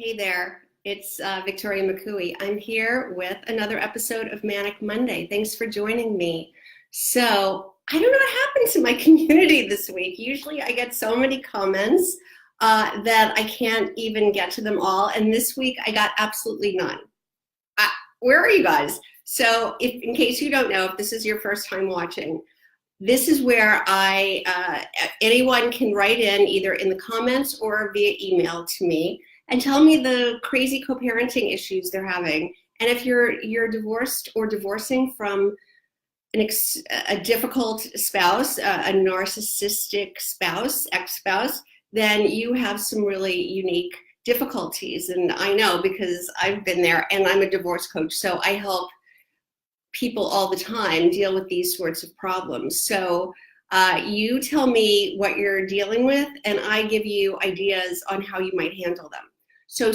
Hey there, it's Victoria McCooey. I'm here with another episode of Manic Monday. Thanks for joining me. So, I don't know what happened to my community this week. Usually I get so many comments that I can't even get to them all. And this week I got absolutely none. Where are you guys? So, in case you don't know, if this is your first time watching, this is where anyone can write in either in the comments or via email to me and tell me the crazy co-parenting issues they're having. And if you're divorced or divorcing from a difficult spouse, a narcissistic spouse, ex-spouse, then you have some really unique difficulties. And I know because I've been there and I'm a divorce coach, so I help people all the time deal with these sorts of problems. So you tell me what you're dealing with and I give you ideas on how you might handle them. So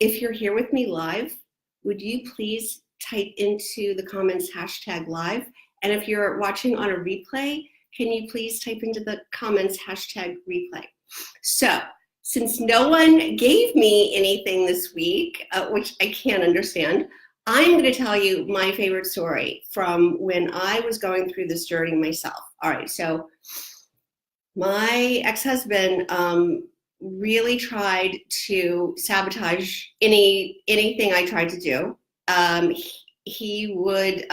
if you're here with me live, would you please type into the comments #live? And if you're watching on a replay, can you please type into the comments #replay? So since no one gave me anything this week, which I can't understand, I'm going to tell you my favorite story from when I was going through this journey myself. All right, so my ex-husband really tried to sabotage anything I tried to do. He would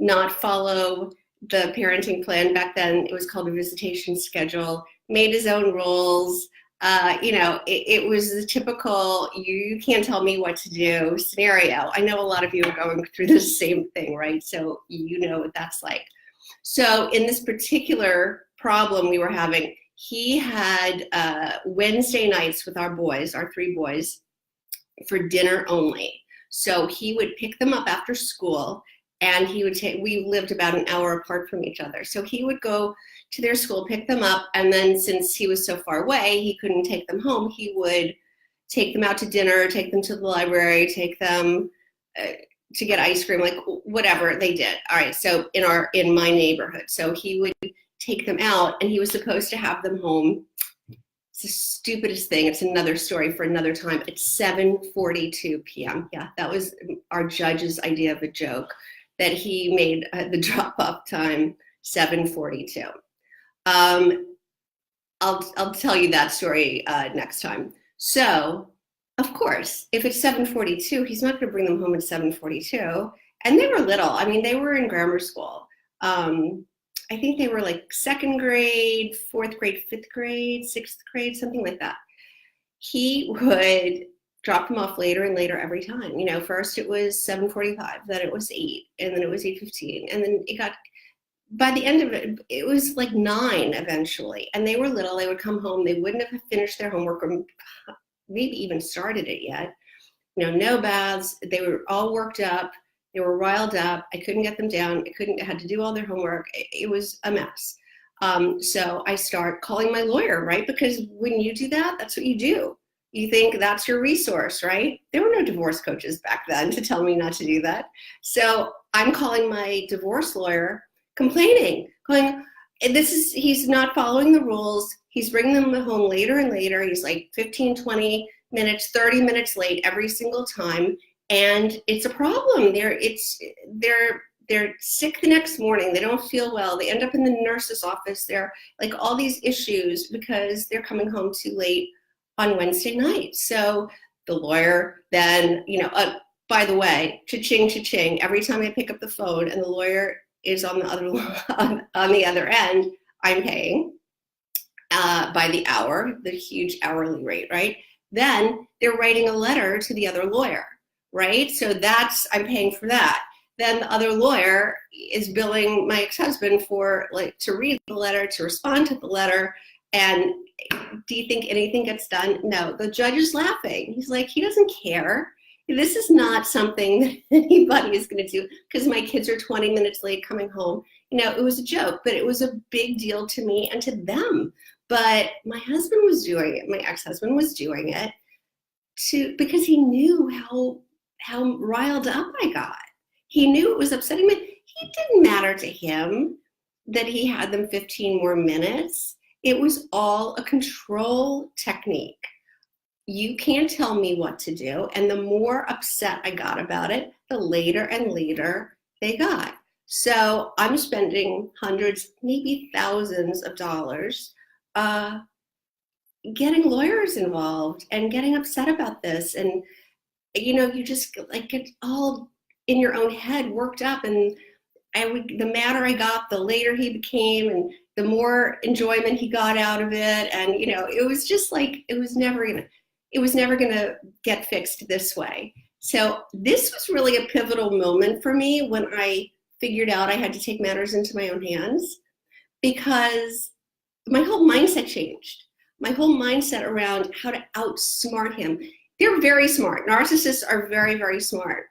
not follow the parenting plan. Back then, it was called a visitation schedule, made his own rules. It was the typical, you can't tell me what to do scenario. I know a lot of you are going through the same thing, right? So you know what that's like. So in this particular problem we were having, he had Wednesday nights with our boys, our 3 boys, for dinner only. So he would pick them up after school and we lived about an hour apart from each other. So he would go to their school, pick them up, and then since he was so far away, he couldn't take them home. He would take them out to dinner, take them to the library, take them to get ice cream, like whatever they did. All right, so in my neighborhood. So he would take them out, and he was supposed to have them home. It's the stupidest thing. It's another story for another time. It's 7:42 p.m. Yeah, that was our judge's idea of a joke, that he made the drop-off time 7:42. I'll tell you that story next time. So, of course, if it's 7:42, he's not going to bring them home at 7:42. And they were little. I mean, they were in grammar school. I think they were like 2nd grade, 4th grade, 5th grade, 6th grade, something like that. He would drop them off later and later every time. You know, first it was 7:45, then it was 8, and then it was 8:15, and then it got, by the end of it, it was like 9 eventually. And they were little, they would come home, they wouldn't have finished their homework or maybe even started it yet. You know, no baths, they were all worked up, they were riled up, I couldn't get them down, I had to do all their homework, it was a mess. So I start calling my lawyer, right? Because when you do that, that's what you do. You think that's your resource, right? There were no divorce coaches back then to tell me not to do that. So I'm calling my divorce lawyer, complaining, going, he's not following the rules. He's bringing them home later and later. He's like 15, 20 minutes, 30 minutes late every single time. And it's a problem. They're sick the next morning. They don't feel well. They end up in the nurse's office. They're like all these issues because they're coming home too late on Wednesday night. So the lawyer then, by the way, cha-ching, cha-ching, every time I pick up the phone and the lawyer is on the other end, I'm paying by the hour, the huge hourly rate, right? Then they're writing a letter to the other lawyer, right? So I'm paying for that. Then the other lawyer is billing my ex-husband for to read the letter, to respond to the letter. And do you think anything gets done? No, the judge is laughing. He's like, he doesn't care. This is not something that anybody is going to do because my kids are 20 minutes late coming home. It was a joke, but it was a big deal to me and to them. But my husband was doing it. My ex-husband was doing it because he knew how riled up I got. He knew it was upsetting me. It didn't matter to him that he had them 15 more minutes. It was all a control technique. you can't tell me what to do. And the more upset I got about it, the later and later they got. So I'm spending hundreds, maybe thousands of dollars getting lawyers involved and getting upset about this. And, you just like get all in your own head worked up. And the madder I got, the later he became, and the more enjoyment he got out of it. And, it was just like, it was never gonna get fixed this way. So this was really a pivotal moment for me when I figured out I had to take matters into my own hands, because my whole mindset changed. My whole mindset around how to outsmart him. They're very smart. Narcissists are very, very smart.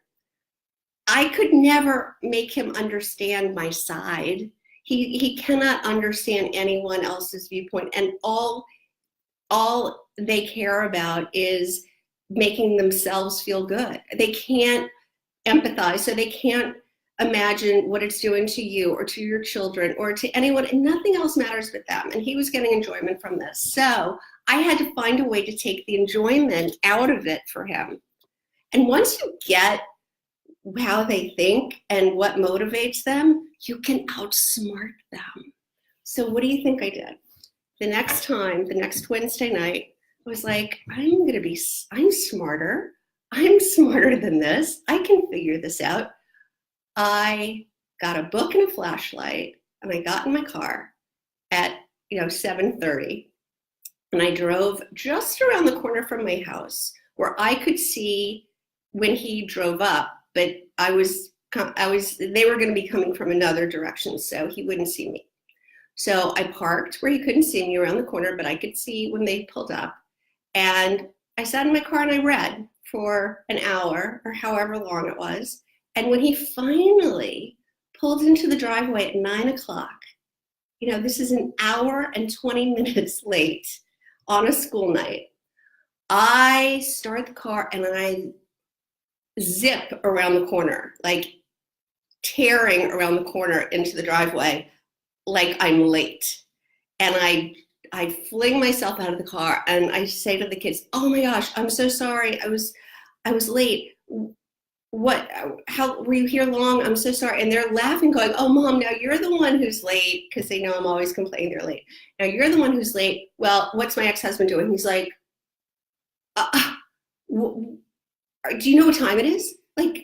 I could never make him understand my side. He cannot understand anyone else's viewpoint, and all they care about is making themselves feel good. They can't empathize, so they can't imagine what it's doing to you or to your children or to anyone, and nothing else matters but them. And he was getting enjoyment from this. So I had to find a way to take the enjoyment out of it for him. And once you get how they think and what motivates them, you can outsmart them. So what do you think I did? The next Wednesday night, I was like, I'm smarter. I'm smarter than this. I can figure this out. I got a book and a flashlight, and I got in my car at 7:30, and I drove just around the corner from my house where I could see when he drove up, but they were going to be coming from another direction, so he wouldn't see me. So I parked where he couldn't see me around the corner, but I could see when they pulled up. And I sat in my car and I read for an hour or however long it was. And when he finally pulled into the driveway at 9 o'clock, this is an hour and 20 minutes late on a school night, I start the car and I zip around the corner, like tearing around the corner into the driveway, like I'm late. And I fling myself out of the car and I say to the kids, "Oh my gosh, I'm so sorry. I was late. How were you here long? I'm so sorry." And they're laughing, going, "Oh, Mom, now you're the one who's late," because they know I'm always complaining they're late. "Now you're the one who's late. Well, what's my ex-husband doing?" He's like, "Do you know what time it is?" And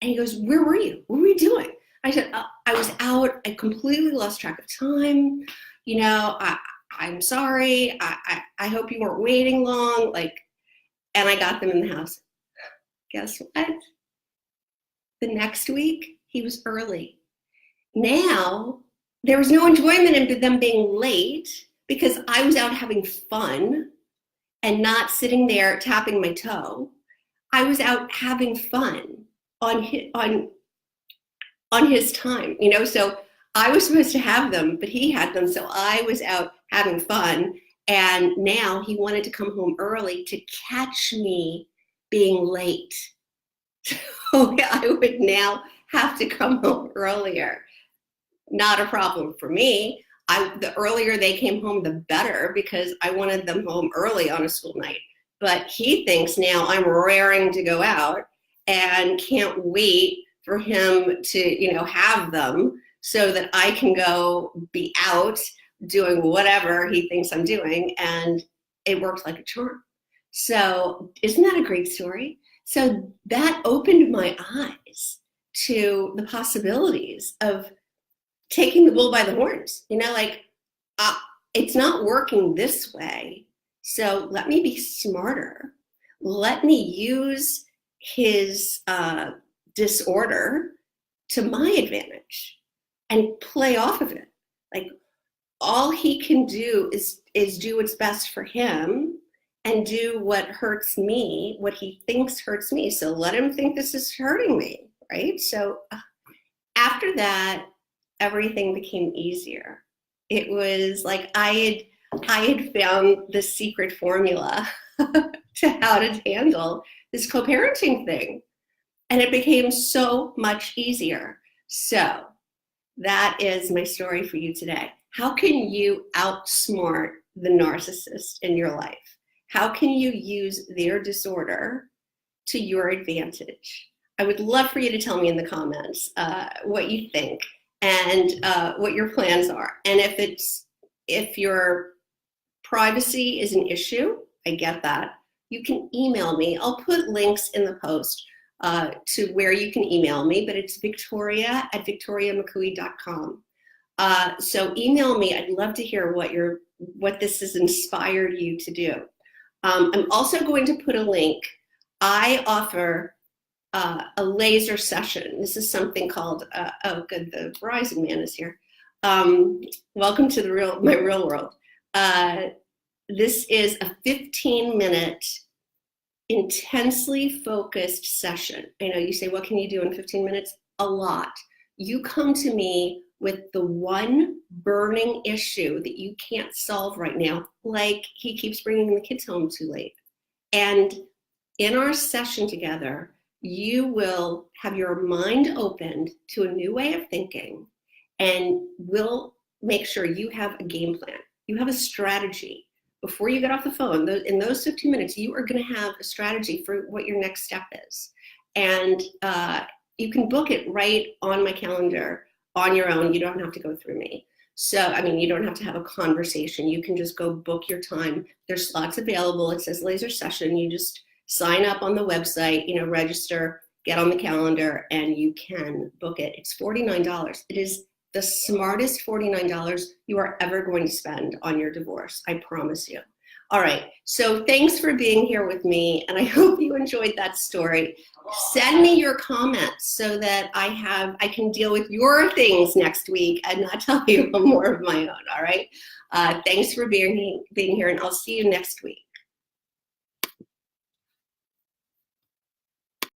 he goes, "Where were you? What were you doing?" I said, "I was out. I completely lost track of time. I'm sorry. I hope you weren't waiting long." And I got them in the house. Guess what? The next week, he was early. Now, there was no enjoyment in them being late because I was out having fun and not sitting there tapping my toe. I was out having fun on his time, so I was supposed to have them, but he had them, so I was out having fun. And now he wanted to come home early to catch me being late. So I would now have to come home earlier. Not a problem for me. The earlier they came home, the better, because I wanted them home early on a school night. But he thinks now I'm raring to go out and can't wait for him to, have them so that I can go be out doing whatever he thinks I'm doing. And it worked like a charm. So isn't that a great story? So that opened my eyes to the possibilities of taking the bull by the horns, it's not working this way. So let me be smarter. Let me use his disorder to my advantage and play off of it. All he can do is do what's best for him and do what hurts me, what he thinks hurts me. So let him think this is hurting me, right? So after that, everything became easier. It was like I had found the secret formula to how to handle this co-parenting thing. And it became so much easier. So that is my story for you today. How can you outsmart the narcissist in your life? How can you use their disorder to your advantage? I would love for you to tell me in the comments what you think and what your plans are. And if your privacy is an issue, I get that. You can email me. I'll put links in the post to where you can email me, but it's victoria@victoriamccooey.com. So email me. I'd love to hear what this has inspired you to do. I'm also going to put a link. I offer a laser session. This is something called, oh good, the Verizon man is here. Welcome to my real world. This is a 15-minute intensely focused session. I know you say, what can you do in 15 minutes? A lot. You come to me with the one burning issue that you can't solve right now, like he keeps bringing the kids home too late. And in our session together, you will have your mind opened to a new way of thinking, and we'll make sure you have a game plan. You have a strategy. Before you get off the phone, in those 15 minutes, you are going to have a strategy for what your next step is. And you can book it right on my calendar on your own. You don't have to go through me. So, I mean, you don't have to have a conversation. You can just go book your time. There's slots available. It says laser session. You just sign up on the website, register, get on the calendar, and you can book it. It's $49. It is the smartest $49 you are ever going to spend on your divorce. I promise you. All right. So thanks for being here with me, and I hope you enjoyed that story. Send me your comments so that I can deal with your things next week and not tell you more of my own. All right. Thanks for being here, and I'll see you next week.